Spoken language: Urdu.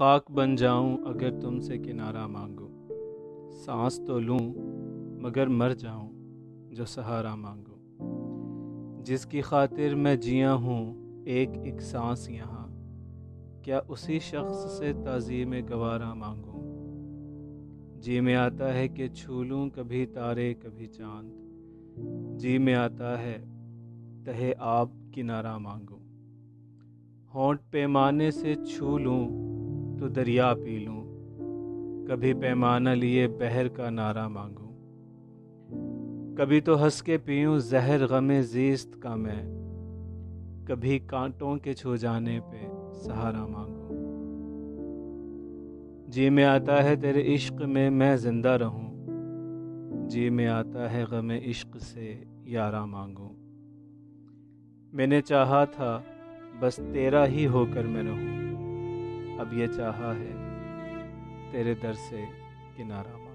خاک بن جاؤں اگر تم سے کنارہ مانگوں، سانس تو لوں مگر مر جاؤں جو سہارا مانگوں۔ جس کی خاطر میں جیا ہوں ایک ایک سانس یہاں، کیا اسی شخص سے تعظیم گوارا مانگوں۔ جی میں آتا ہے کہ چھو لوں کبھی تارے کبھی چاند، جی میں آتا ہے تہے آب کنارہ مانگوں۔ ہونٹ پیمانے سے چھو لوں تو دریا پی لوں، کبھی پیمانہ لیے بحر کا نعرہ مانگوں۔ کبھی تو ہنس کے پیوں زہر غم زیست کا میں، کبھی کانٹوں کے چھو جانے پہ سہارا مانگوں۔ جی میں آتا ہے تیرے عشق میں زندہ رہوں، جی میں آتا ہے غم عشق سے یارہ مانگوں۔ میں نے چاہا تھا بس تیرا ہی ہو کر میں رہوں، اب یہ چاہا ہے تیرے در سے کنارہ مانگوں۔